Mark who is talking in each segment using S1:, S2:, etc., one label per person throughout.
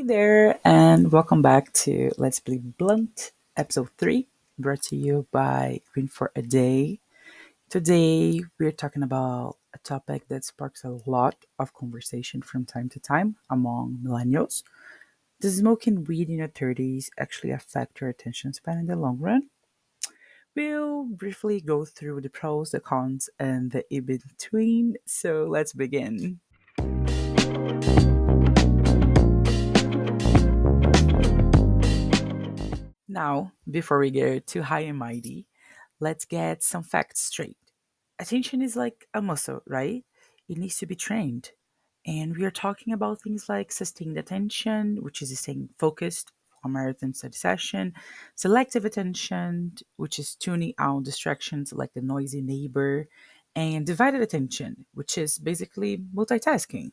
S1: there, and welcome back to Let's Be Blunt, episode 3, brought to you by Green for a Day. Today, we're talking about a topic that sparks a lot of conversation from time to time among millennials. Does smoking weed in your 30s actually affect your attention span in the long run? We'll briefly go through the pros, the cons, and the in between. So let's begin. Now, before we get too high and mighty, let's get some facts straight. Attention is like a muscle, right? It needs to be trained. And we are talking about things like sustained attention, which is staying focused for a marathon study session, selective attention, which is tuning out distractions like the noisy neighbor, and divided attention, which is basically multitasking.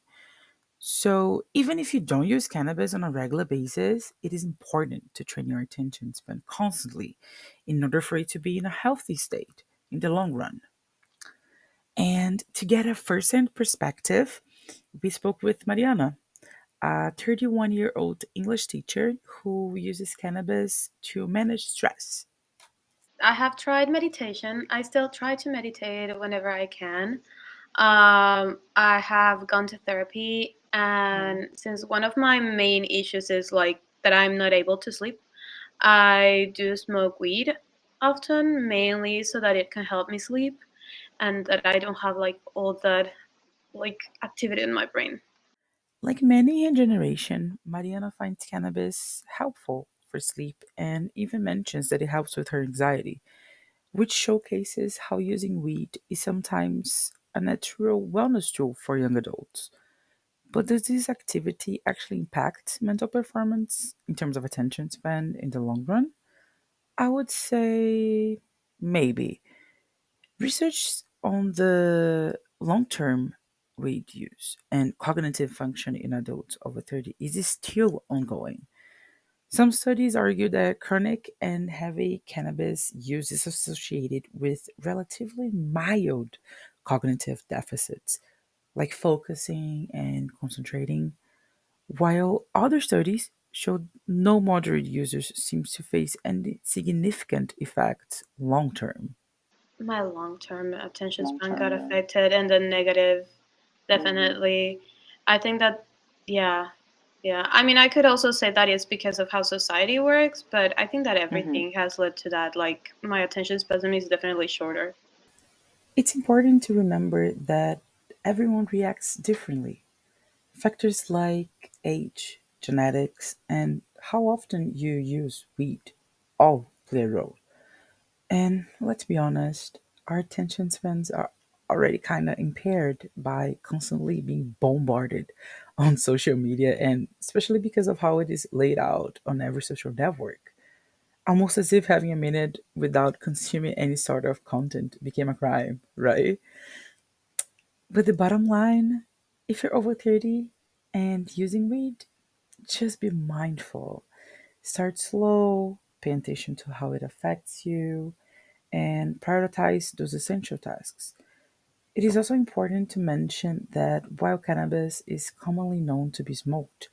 S1: So, even if you don't use cannabis on a regular basis, it is important to train your attention span constantly in order for it to be in a healthy state in the long run. And to get a first hand perspective, we spoke with Mariana, a 31-year-old English teacher who uses cannabis to manage stress.
S2: I have tried meditation. I still try to meditate whenever I can. I have gone to therapy, and since one of my main issues is like that I'm not able to sleep, I do smoke weed often, mainly so that it can help me sleep and that I don't have like all that like activity in my brain.
S1: Like many in generation, Mariana finds cannabis helpful for sleep and even mentions that it helps with her anxiety, which showcases how using weed is sometimes a natural wellness tool for young adults. But does this activity actually impact mental performance in terms of attention span in the long run? I would say maybe. Research on the long term weed use and cognitive function in adults over 30 is still ongoing. Some studies argue that chronic and heavy cannabis use is associated with relatively mild cognitive deficits, like focusing and concentrating, while other studies showed no moderate users seems to face any significant effects long term.
S2: My long term attention span got affected and the negative definitely. I think that yeah, yeah. I mean I could also say that it's because of how society works, but I think that everything has led to that. Like my attention span is definitely shorter.
S1: It's important to remember that everyone reacts differently. Factors like age, genetics, and how often you use weed all play a role. And let's be honest, our attention spans are already kind of impaired by constantly being bombarded on social media, and especially because of how it is laid out on every social network. Almost as if having a minute without consuming any sort of content became a crime, right? But the bottom line, if you're over 30 and using weed, just be mindful. Start slow, pay attention to how it affects you, and prioritize those essential tasks. It is also important to mention that while cannabis is commonly known to be smoked,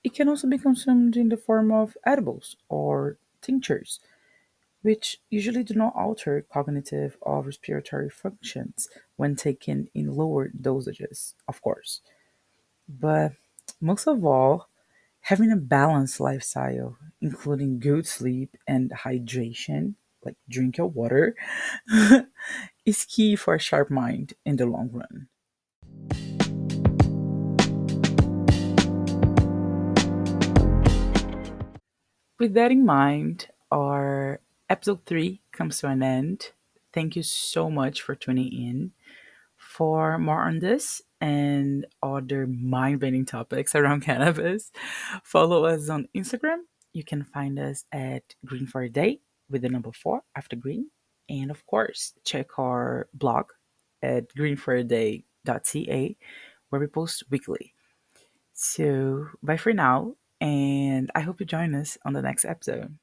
S1: it can also be consumed in the form of edibles or tinctures, which usually do not alter cognitive or respiratory functions when taken in lower dosages, of course. But most of all, having a balanced lifestyle, including good sleep and hydration, like drink your water, is key for a sharp mind in the long run. With that in mind, our episode 3 comes to an end. Thank you so much for tuning in. For more on this and other mind bending topics around cannabis, follow us on Instagram. You can find us at Green for a Day with the number 4 after green. And of course, check our blog at greenforaday.ca where we post weekly. So, bye for now, and I hope you join us on the next episode.